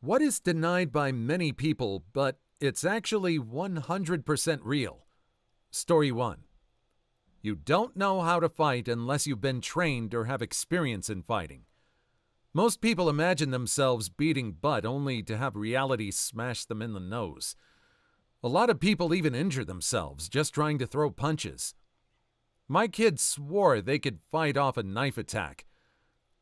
What is denied by many people, but it's actually 100% real? Story 1. You don't know how to fight unless you've been trained or have experience in fighting. Most people imagine themselves beating butt only to have reality smash them in the nose. A lot of people even injure themselves just trying to throw punches. My kids swore they could fight off a knife attack.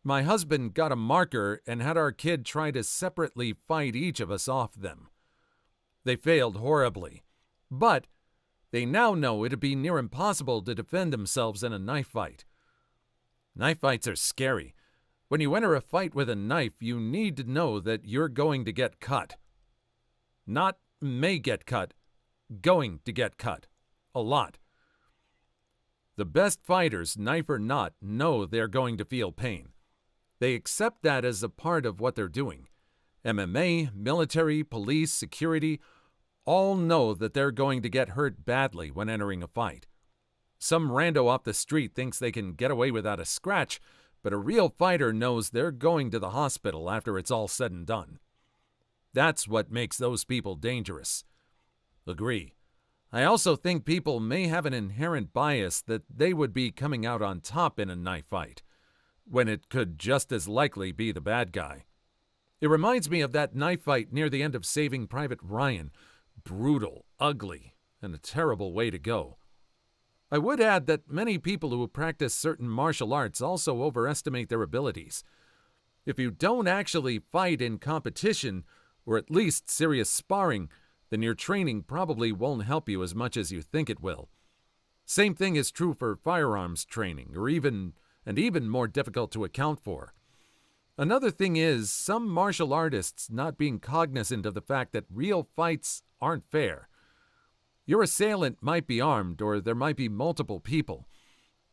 My husband got a marker and had our kid try to separately fight each of us off them. They failed horribly, but they now know it'd be near impossible to defend themselves in a knife fight. Knife fights are scary. When you enter a fight with a knife, you need to know that you're going to get cut. Not may get cut, going to get cut. A lot. The best fighters, knife or not, know they're going to feel pain. They accept that as a part of what they're doing. MMA, military, police, security, all know that they're going to get hurt badly when entering a fight. Some rando off the street thinks they can get away without a scratch, but a real fighter knows they're going to the hospital after it's all said and done. That's what makes those people dangerous. Agree. I also think people may have an inherent bias that they would be coming out on top in a knife fight, when it could just as likely be the bad guy. It reminds me of that knife fight near the end of Saving Private Ryan. Brutal, ugly, and a terrible way to go. I would add that many people who practice certain martial arts also overestimate their abilities. If you don't actually fight in competition, or at least serious sparring, then your training probably won't help you as much as you think it will. Same thing is true for firearms training, or even more difficult to account for. Another thing is some martial artists not being cognizant of the fact that real fights aren't fair. Your assailant might be armed, or there might be multiple people.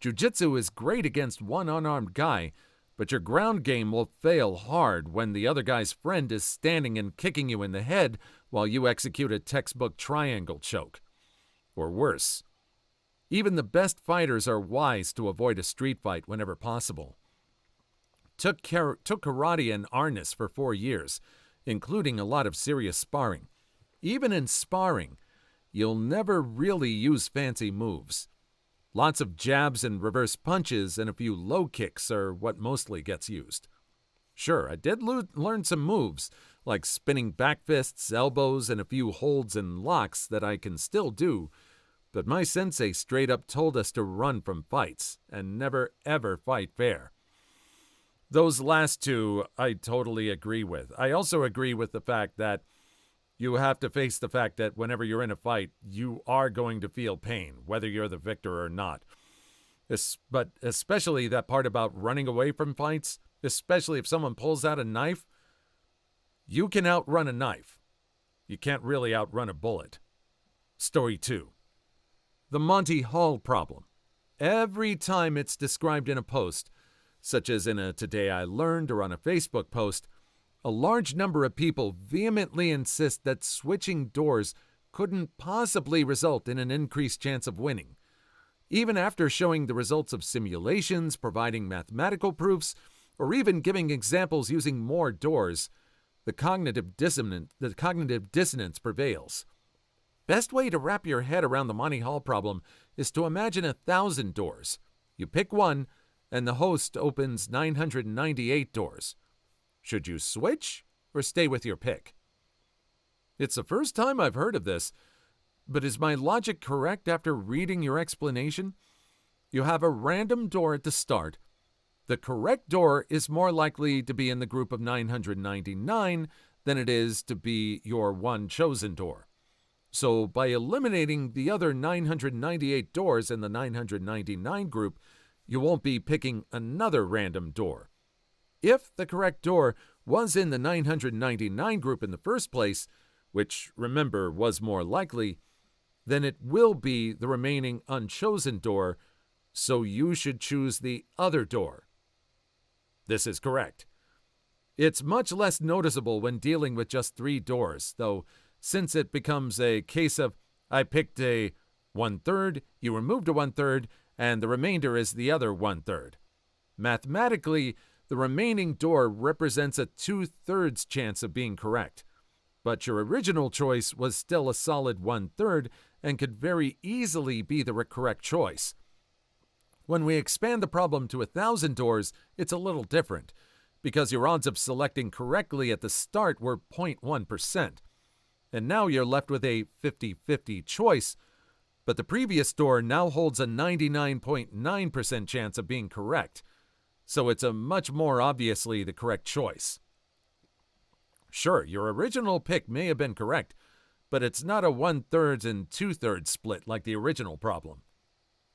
Jiu-jitsu is great against one unarmed guy, but your ground game will fail hard when the other guy's friend is standing and kicking you in the head while you execute a textbook triangle choke. Or worse. Even the best fighters are wise to avoid a street fight whenever possible. Took karate and arnis for 4 years, including a lot of serious sparring. Even in sparring, you'll never really use fancy moves. Lots of jabs and reverse punches and a few low kicks are what mostly gets used. Sure, I did learn some moves, like spinning back fists, elbows, and a few holds and locks that I can still do, but my sensei straight up told us to run from fights and never ever fight fair. Those last two I totally agree with. I also agree with the fact that you have to face the fact that whenever you're in a fight, you are going to feel pain, whether you're the victor or not. But especially that part about running away from fights, especially if someone pulls out a knife, you can outrun a knife. You can't really outrun a bullet. Story 2. The Monty Hall problem. Every time it's described in a post, such as in a Today I Learned or on a Facebook post, a large number of people vehemently insist that switching doors couldn't possibly result in an increased chance of winning. Even after showing the results of simulations, providing mathematical proofs, or even giving examples using more doors, the cognitive dissonance prevails. Best way to wrap your head around the Monty Hall problem is to imagine 1,000 doors. You pick one, and the host opens 998 doors. Should you switch or stay with your pick? It's the first time I've heard of this, but is my logic correct after reading your explanation? You have a random door at the start. The correct door is more likely to be in the group of 999 than it is to be your one chosen door. So by eliminating the other 998 doors in the 999 group, you won't be picking another random door. If the correct door was in the 999 group in the first place, which, remember, was more likely, then it will be the remaining unchosen door, so you should choose the other door. This is correct. It's much less noticeable when dealing with just 3 doors, though, since it becomes a case of, I picked a 1/3, you removed a 1/3, and the remainder is the other 1/3. Mathematically, The remaining door represents a 2/3 chance of being correct. But your original choice was still a solid 1/3 and could very easily be the correct choice. When we expand the problem to 1,000 doors, it's a little different, because your odds of selecting correctly at the start were 0.1%. And now you're left with a 50-50 choice, but the previous door now holds a 99.9% chance of being correct, so it's a much more obviously the correct choice. Sure, your original pick may have been correct, but it's not a 1/3 and 2/3 split like the original problem.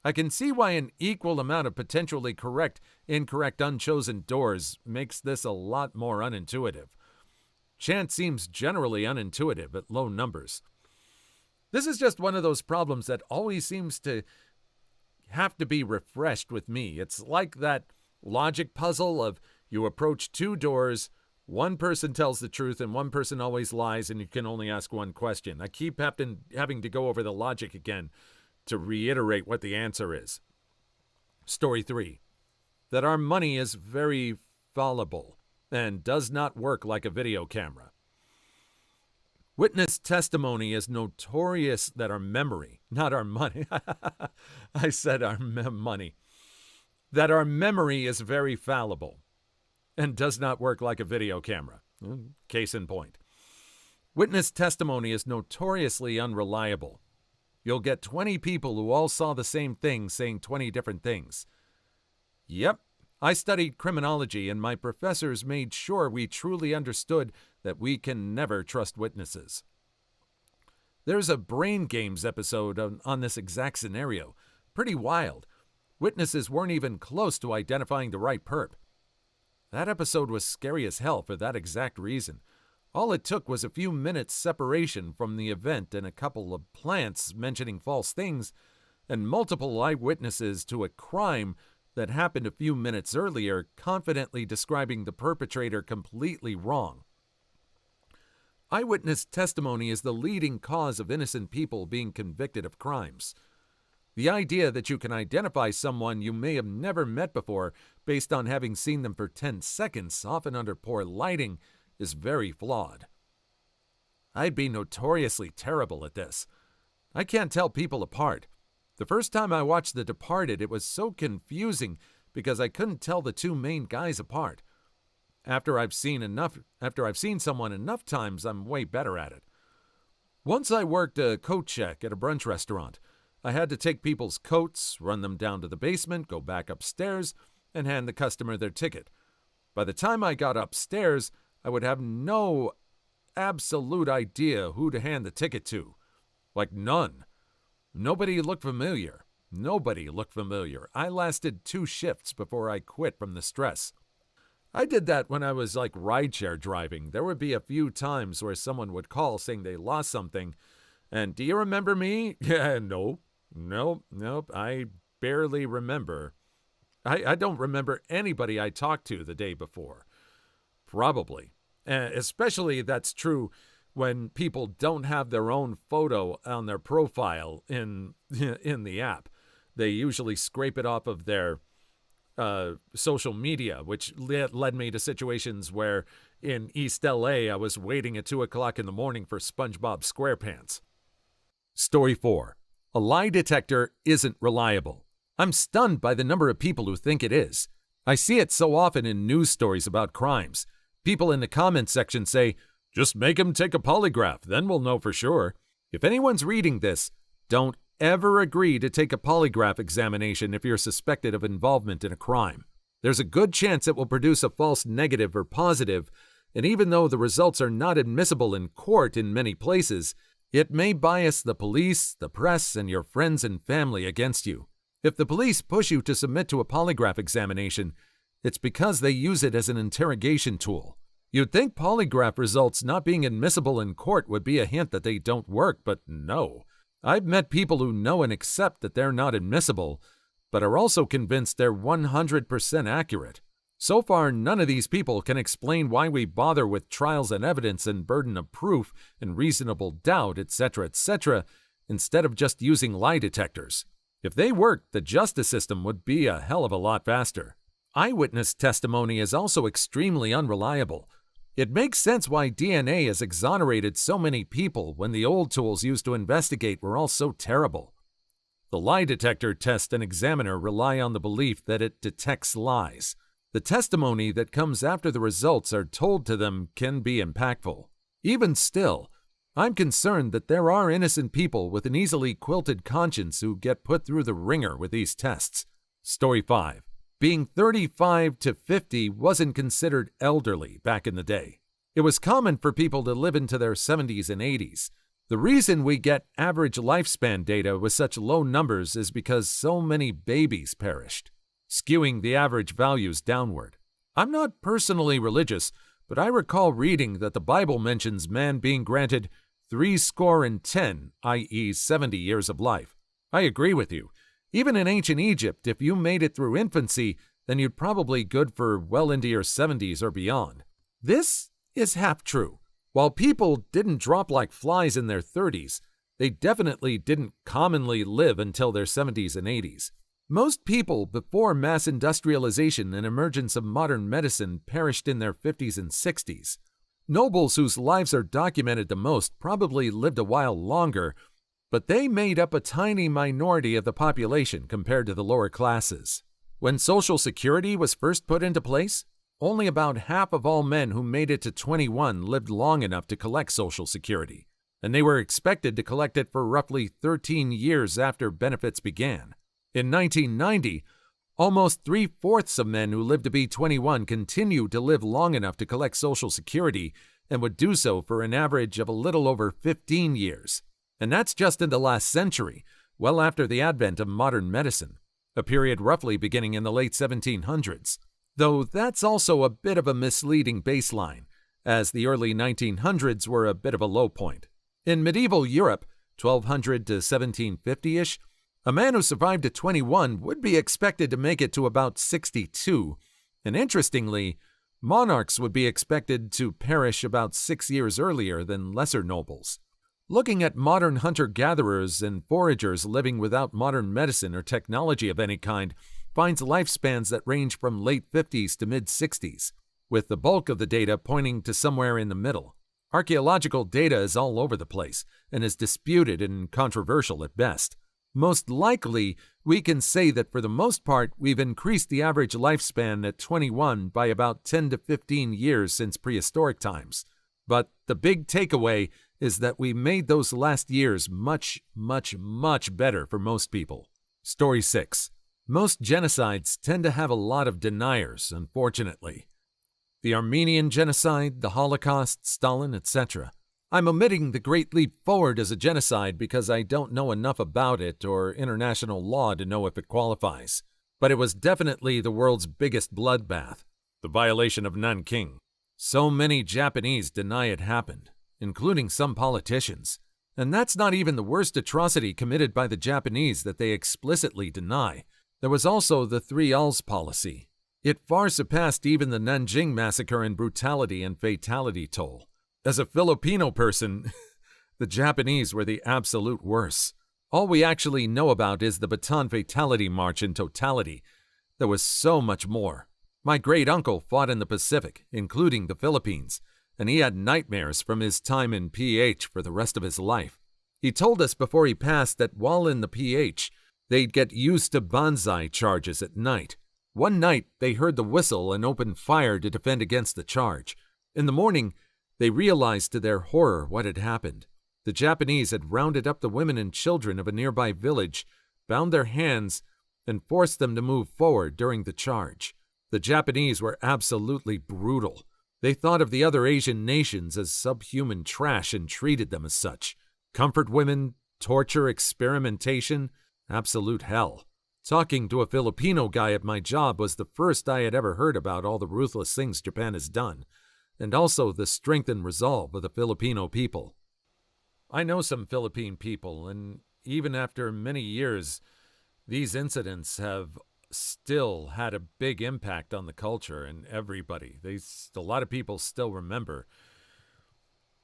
I can see why an equal amount of potentially correct, incorrect, unchosen doors makes this a lot more unintuitive. Chance seems generally unintuitive at low numbers. This is just one of those problems that always seems to have to be refreshed with me. It's like that logic puzzle of you approach two doors, one person tells the truth and one person always lies, and you can only ask one question. I keep having to go over the logic again to reiterate what the answer is. Story 3. That our money is very fallible and does not work like a video camera. Witness testimony is notorious that our memory, not our money, I said our money, that our memory is very fallible and does not work like a video camera. Case in point. Witness testimony is notoriously unreliable. You'll get 20 people who all saw the same thing saying 20 different things. Yep, I studied criminology, and my professors made sure we truly understood that we can never trust witnesses. There's a Brain Games episode on this exact scenario. Pretty wild. Witnesses weren't even close to identifying the right perp. That episode was scary as hell for that exact reason. All it took was a few minutes separation from the event and a couple of plants mentioning false things, and multiple eyewitnesses to a crime that happened a few minutes earlier confidently describing the perpetrator completely wrong. Eyewitness testimony is the leading cause of innocent people being convicted of crimes. The idea that you can identify someone you may have never met before based on having seen them for 10 seconds, often under poor lighting, is very flawed. I'd be notoriously terrible at this. I can't tell people apart. The first time I watched The Departed, it was so confusing because I couldn't tell the two main guys apart. After I've seen someone enough times, I'm way better at it. Once I worked a coat check at a brunch restaurant. I had to take people's coats, run them down to the basement, go back upstairs, and hand the customer their ticket. By the time I got upstairs, I would have no absolute idea who to hand the ticket to. Like none. Nobody looked familiar. I lasted 2 shifts before I quit from the stress. I did that when I was like rideshare driving. There would be a few times where someone would call saying they lost something. And do you remember me? Yeah, Nope, I barely remember. I don't remember anybody I talked to the day before. Probably. Especially that's true when people don't have their own photo on their profile in the app. They usually scrape it off of their social media, which led me to situations where in East LA I was waiting at 2 o'clock in the morning for SpongeBob SquarePants. Story 4. A lie detector isn't reliable. I'm stunned by the number of people who think it is. I see it so often in news stories about crimes. People in the comments section say, just make him take a polygraph, then we'll know for sure. If anyone's reading this, don't ever agree to take a polygraph examination if you're suspected of involvement in a crime. There's a good chance it will produce a false negative or positive, and even though the results are not admissible in court in many places, it may bias the police, the press, and your friends and family against you. If the police push you to submit to a polygraph examination, it's because they use it as an interrogation tool. You'd think polygraph results not being admissible in court would be a hint that they don't work, but no. I've met people who know and accept that they're not admissible, but are also convinced they're 100% accurate. So far, none of these people can explain why we bother with trials and evidence and burden of proof and reasonable doubt, etc., instead of just using lie detectors. If they worked, the justice system would be a hell of a lot faster. Eyewitness testimony is also extremely unreliable. It makes sense why DNA has exonerated so many people when the old tools used to investigate were all so terrible. The lie detector test and examiner rely on the belief that it detects lies. The testimony that comes after the results are told to them can be impactful. Even still, I'm concerned that there are innocent people with an easily quilted conscience who get put through the ringer with these tests. Story 5. Being 35 to 50 wasn't considered elderly back in the day. It was common for people to live into their 70s and 80s. The reason we get average lifespan data with such low numbers is because so many babies perished, skewing the average values downward. I'm not personally religious, but I recall reading that the Bible mentions man being granted 70, i.e. 70 years of life. I agree with you. Even in ancient Egypt, if you made it through infancy, then you'd probably good for well into your 70s or beyond. This is half true. While people didn't drop like flies in their 30s, they definitely didn't commonly live until their 70s and 80s. Most people before mass industrialization and emergence of modern medicine perished in their 50s and 60s. Nobles whose lives are documented the most probably lived a while longer, but they made up a tiny minority of the population compared to the lower classes. When Social Security was first put into place, only about half of all men who made it to 21 lived long enough to collect Social Security, and they were expected to collect it for roughly 13 years after benefits began. In 1990, almost 3/4 of men who lived to be 21 continued to live long enough to collect Social Security and would do so for an average of a little over 15 years. And that's just in the last century, well after the advent of modern medicine, a period roughly beginning in the late 1700s. Though that's also a bit of a misleading baseline, as the early 1900s were a bit of a low point. In medieval Europe, 1200 to 1750-ish, a man who survived at 21 would be expected to make it to about 62, and interestingly, monarchs would be expected to perish about 6 years earlier than lesser nobles. Looking at modern hunter-gatherers and foragers living without modern medicine or technology of any kind finds lifespans that range from late 50s to mid-60s, with the bulk of the data pointing to somewhere in the middle. Archaeological data is all over the place and is disputed and controversial at best. Most likely, we can say that for the most part, we've increased the average lifespan at 21 by about 10 to 15 years since prehistoric times. But the big takeaway is that we made those last years much, much, much better for most people. Story 6. Most genocides tend to have a lot of deniers, unfortunately. The Armenian genocide, the Holocaust, Stalin, etc. I'm omitting the Great Leap Forward as a genocide because I don't know enough about it or international law to know if it qualifies. But it was definitely the world's biggest bloodbath, the violation of Nanking. So many Japanese deny it happened, including some politicians. And that's not even the worst atrocity committed by the Japanese that they explicitly deny. There was also the Three Alls policy. It far surpassed even the Nanjing massacre in brutality and fatality toll. As a Filipino person, the Japanese were the absolute worst. All we actually know about is the Bataan Fatality March in totality. There was so much more. My great-uncle fought in the Pacific, including the Philippines, and he had nightmares from his time in PH for the rest of his life. He told us before he passed that while in the PH, they'd get used to banzai charges at night. One night, they heard the whistle and opened fire to defend against the charge. In the morning, they realized to their horror what had happened. The Japanese had rounded up the women and children of a nearby village, bound their hands, and forced them to move forward during the charge. The Japanese were absolutely brutal. They thought of the other Asian nations as subhuman trash and treated them as such. Comfort women, torture, experimentation, absolute hell. Talking to a Filipino guy at my job was the first I had ever heard about all the ruthless things Japan has done, and also the strength and resolve of the Filipino people. I know some Philippine people, and even after many years, these incidents have still had a big impact on the culture and everybody. A lot of people still remember.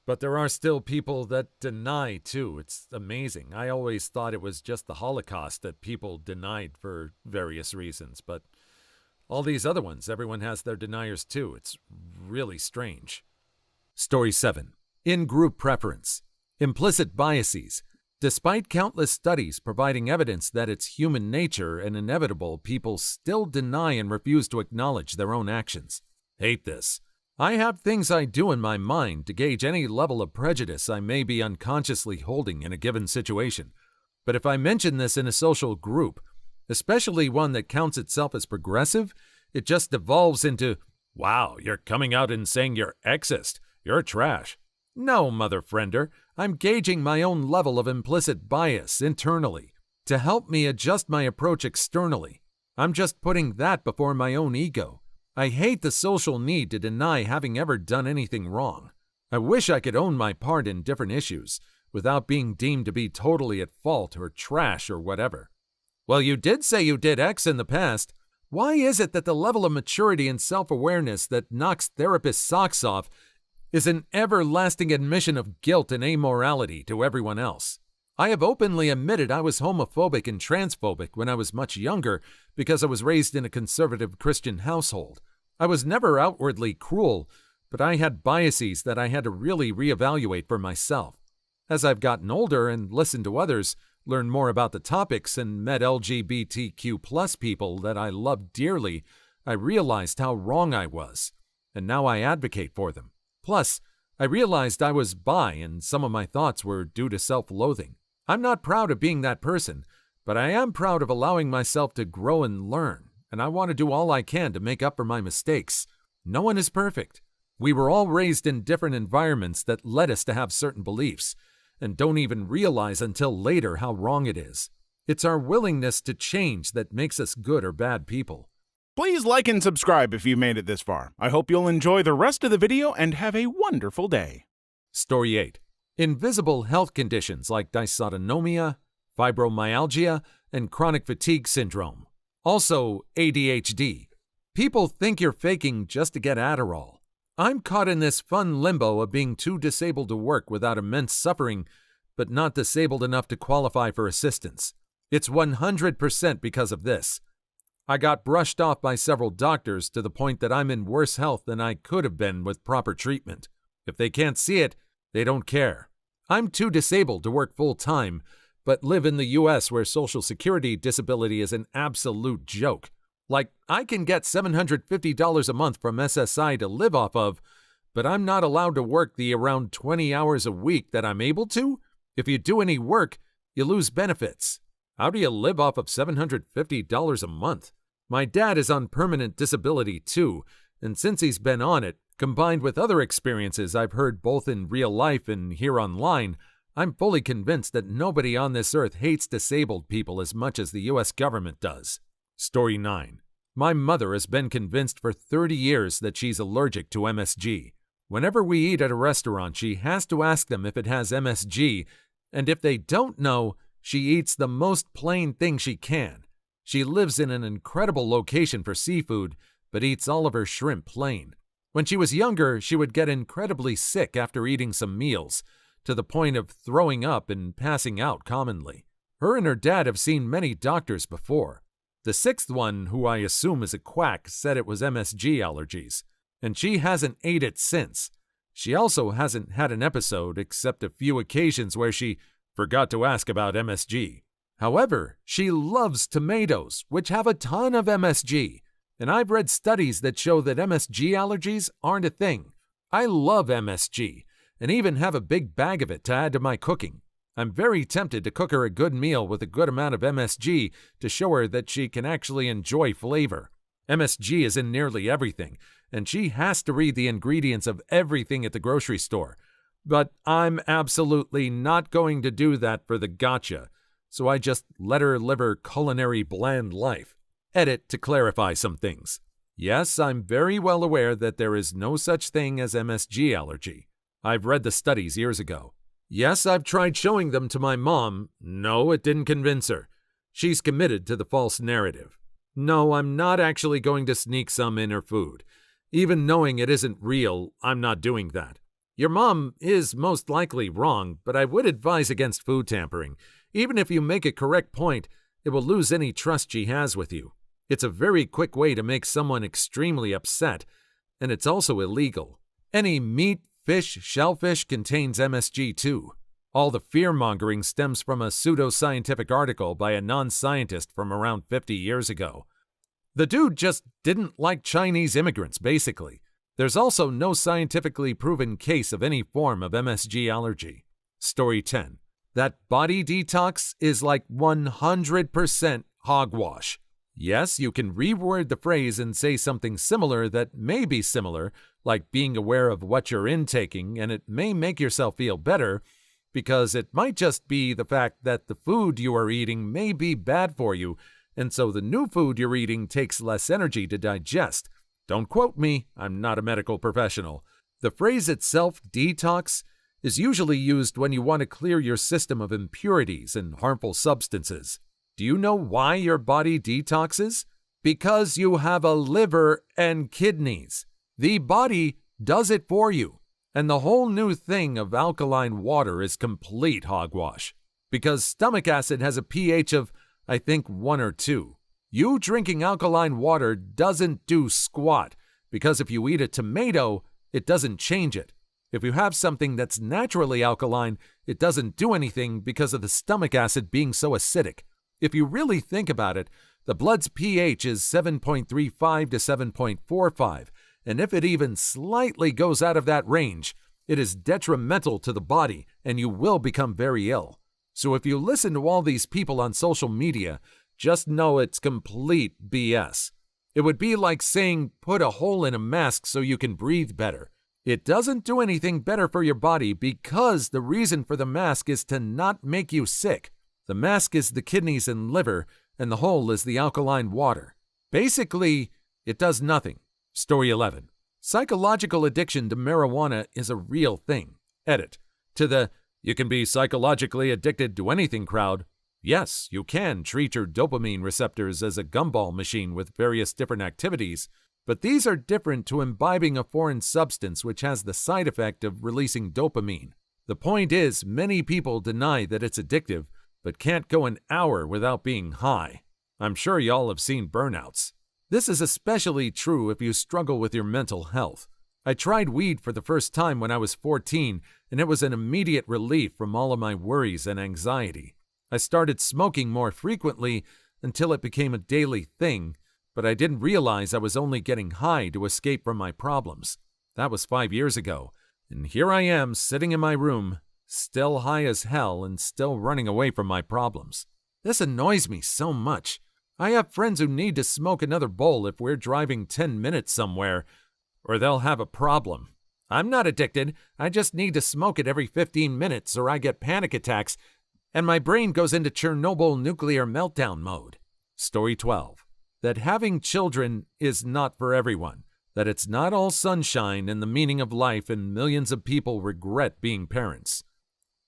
But there are still people that deny, too. It's amazing. I always thought it was just the Holocaust that people denied for various reasons, but All these other ones, everyone has their deniers too. It's really strange. Story 7. In-group preference. Implicit biases. Despite countless studies providing evidence that it's human nature and inevitable, people still deny and refuse to acknowledge their own actions. Hate this. I have things I do in my mind to gauge any level of prejudice I may be unconsciously holding in a given situation. But if I mention this in a social group, especially one that counts itself as progressive, it just devolves into, wow, you're coming out and saying you're exist. You're trash. No, mother friender, I'm gauging my own level of implicit bias internally to help me adjust my approach externally. I'm just putting that before my own ego. I hate the social need to deny having ever done anything wrong. I wish I could own my part in different issues without being deemed to be totally at fault or trash or whatever. Well, you did say you did X in the past. Why is it that the level of maturity and self-awareness that knocks therapists' socks off is an everlasting admission of guilt and amorality to everyone else? I have openly admitted I was homophobic and transphobic when I was much younger because I was raised in a conservative Christian household. I was never outwardly cruel, but I had biases that I had to really reevaluate for myself. As I've gotten older and listened to others, learned more about the topics, and met LGBTQ+ people that I love dearly, I realized how wrong I was, and now I advocate for them. Plus, I realized I was bi and some of my thoughts were due to self-loathing. I'm not proud of being that person, but I am proud of allowing myself to grow and learn, and I want to do all I can to make up for my mistakes. No one is perfect. We were all raised in different environments that led us to have certain beliefs, and don't even realize until later how wrong it is. It's our willingness to change that makes us good or bad people. Please like and subscribe if you made it this far. I hope you'll enjoy the rest of the video and have a wonderful day. Story 8. Invisible health conditions like dysautonomia, fibromyalgia, and chronic fatigue syndrome. Also, ADHD. People think you're faking just to get Adderall. I'm caught in this fun limbo of being too disabled to work without immense suffering, but not disabled enough to qualify for assistance. It's 100% because of this. I got brushed off by several doctors to the point that I'm in worse health than I could have been with proper treatment. If they can't see it, they don't care. I'm too disabled to work full-time, but live in the U.S. where Social Security disability is an absolute joke. Like, I can get $750 a month from SSI to live off of, but I'm not allowed to work the around 20 hours a week that I'm able to. If you do any work, you lose benefits. How do you live off of $750 a month? My dad is on permanent disability too, and since he's been on it, combined with other experiences I've heard both in real life and here online, I'm fully convinced that nobody on this earth hates disabled people as much as the U.S. government does. Story 9. My mother has been convinced for 30 years that she's allergic to MSG. Whenever we eat at a restaurant, she has to ask them if it has MSG, and if they don't know, she eats the most plain thing she can. She lives in an incredible location for seafood, but eats all of her shrimp plain. When she was younger, she would get incredibly sick after eating some meals, to the point of throwing up and passing out commonly. Her and her dad have seen many doctors before. The sixth one, who I assume is a quack, said it was MSG allergies, and she hasn't ate it since. She also hasn't had an episode except a few occasions where she forgot to ask about MSG. However, she loves tomatoes, which have a ton of MSG, and I've read studies that show that MSG allergies aren't a thing. I love MSG, and even have a big bag of it to add to my cooking. I'm very tempted to cook her a good meal with a good amount of MSG to show her that she can actually enjoy flavor. MSG is in nearly everything, and she has to read the ingredients of everything at the grocery store. But I'm absolutely not going to do that for the gotcha, so I just let her live her culinary bland life. Edit to clarify some things. Yes, I'm very well aware that there is no such thing as MSG allergy. I've read the studies years ago. Yes, I've tried showing them to my mom. No, it didn't convince her. She's committed to the false narrative. No, I'm not actually going to sneak some in her food. Even knowing it isn't real, I'm not doing that. Your mom is most likely wrong, but I would advise against food tampering. Even if you make a correct point, it will lose any trust she has with you. It's a very quick way to make someone extremely upset, and it's also illegal. Any meat, fish, shellfish contains MSG too. All the fear-mongering stems from a pseudo-scientific article by a non-scientist from around 50 years ago. The dude just didn't like Chinese immigrants, basically. There's also no scientifically proven case of any form of MSG allergy. Story 10. That body detox is like 100% hogwash. Yes, you can reword the phrase and say something similar that may be similar, like being aware of what you're intaking, and it may make yourself feel better, because it might just be the fact that the food you are eating may be bad for you, and so the new food you're eating takes less energy to digest. Don't quote me, I'm not a medical professional. The phrase itself, detox, is usually used when you want to clear your system of impurities and harmful substances. Do you know why your body detoxes? Because you have a liver and kidneys. The body does it for you. And the whole new thing of alkaline water is complete hogwash. Because stomach acid has a pH of, I think, 1 or 2. You drinking alkaline water doesn't do squat, because if you eat a tomato, it doesn't change it. If you have something that's naturally alkaline, it doesn't do anything because of the stomach acid being so acidic. If you really think about it, the blood's pH is 7.35 to 7.45, and if it even slightly goes out of that range, it is detrimental to the body and you will become very ill. So if you listen to all these people on social media, just know it's complete BS. It would be like saying put a hole in a mask so you can breathe better. It doesn't do anything better for your body because the reason for the mask is to not make you sick. The mask is the kidneys and liver, and the hole is the alkaline water. Basically, it does nothing. Story 11. Psychological addiction to marijuana is a real thing. Edit. To the you can be psychologically addicted to anything crowd. Yes, you can treat your dopamine receptors as a gumball machine with various different activities, but these are different to imbibing a foreign substance which has the side effect of releasing dopamine. The point is, many people deny that it's addictive, but can't go an hour without being high. I'm sure y'all have seen burnouts. This is especially true if you struggle with your mental health. I tried weed for the first time when I was 14, and it was an immediate relief from all of my worries and anxiety. I started smoking more frequently until it became a daily thing, but I didn't realize I was only getting high to escape from my problems. That was 5 years ago, and here I am sitting in my room, still high as hell and still running away from my problems. This annoys me so much. I have friends who need to smoke another bowl if we're driving 10 minutes somewhere, or they'll have a problem. I'm not addicted, I just need to smoke it every 15 minutes or I get panic attacks, and my brain goes into Chernobyl nuclear meltdown mode. Story 12. That having children is not for everyone. That it's not all sunshine and the meaning of life, and millions of people regret being parents.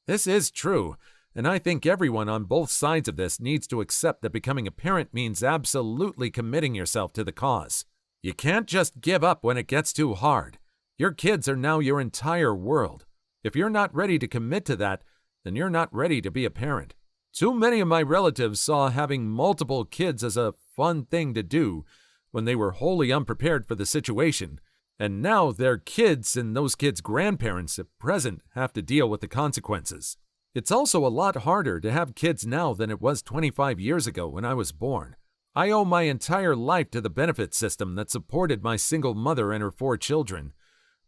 This is true, and I think everyone on both sides of this needs to accept that becoming a parent means absolutely committing yourself to the cause. You can't just give up when it gets too hard. Your kids are now your entire world. If you're not ready to commit to that, then you're not ready to be a parent. Too many of my relatives saw having multiple kids as a fun thing to do when they were wholly unprepared for the situation, and now their kids and those kids' grandparents at present have to deal with the consequences. It's also a lot harder to have kids now than it was 25 years ago when I was born. I owe my entire life to the benefit system that supported my single mother and her 4 children,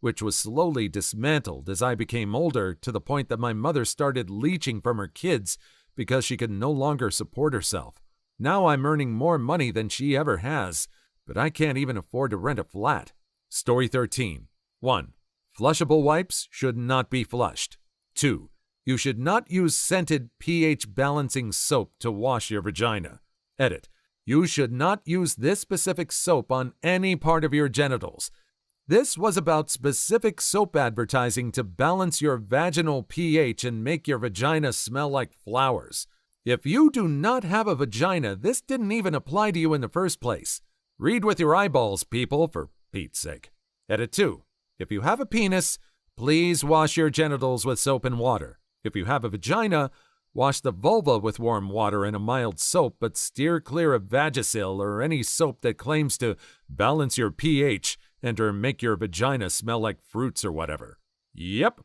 which was slowly dismantled as I became older to the point that my mother started leeching from her kids because she could no longer support herself. Now I'm earning more money than she ever has, but I can't even afford to rent a flat. Story 13. 1. Flushable wipes should not be flushed. 2. You should not use scented pH balancing soap to wash your vagina. Edit. You should not use this specific soap on any part of your genitals. This was about specific soap advertising to balance your vaginal pH and make your vagina smell like flowers. If you do not have a vagina, this didn't even apply to you in the first place. Read with your eyeballs, people, for Pete's sake. Edit 2. If you have a penis, please wash your genitals with soap and water. If you have a vagina, Wash the vulva with warm water and a mild soap, but steer clear of Vagisil or any soap that claims to balance your pH and/or make your vagina smell like fruits or whatever. Yep.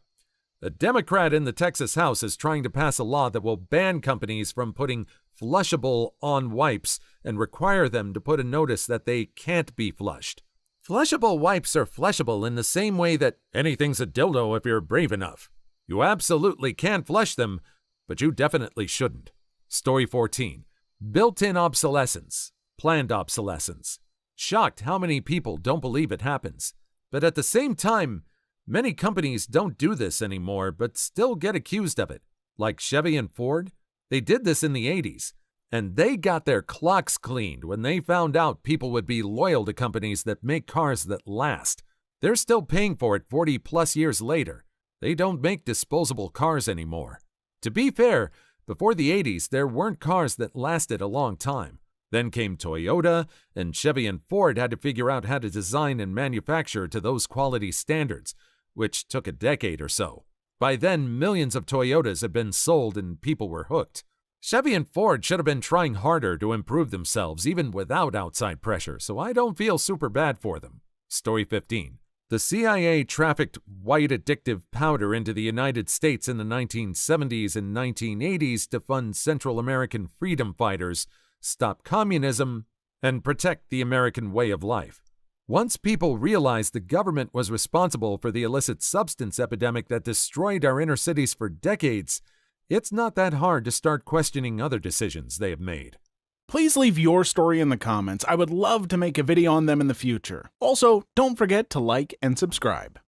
A Democrat in the Texas House is trying to pass a law that will ban companies from putting flushable on wipes and require them to put a notice that they can't be flushed. Flushable wipes are flushable in the same way that anything's a dildo if you're brave enough. You absolutely can flush them, but you definitely shouldn't. Story 14. Built-in obsolescence. Planned obsolescence. Shocked how many people don't believe it happens. But at the same time, many companies don't do this anymore, but still get accused of it. Like Chevy and Ford, they did this in the 80s, and they got their clocks cleaned when they found out people would be loyal to companies that make cars that last. They're still paying for it 40-plus years later. They don't make disposable cars anymore. To be fair, before the 80s, there weren't cars that lasted a long time. Then came Toyota, and Chevy and Ford had to figure out how to design and manufacture to those quality standards, which took a decade or so. By then, millions of Toyotas had been sold and people were hooked. Chevy and Ford should have been trying harder to improve themselves even without outside pressure, so I don't feel super bad for them. Story 15. The CIA trafficked white addictive powder into the United States in the 1970s and 1980s to fund Central American freedom fighters, stop communism, and protect the American way of life. Once people realized the government was responsible for the illicit substance epidemic that destroyed our inner cities for decades, it's not that hard to start questioning other decisions they have made. Please leave your story in the comments. I would love to make a video on them in the future. Also, don't forget to like and subscribe.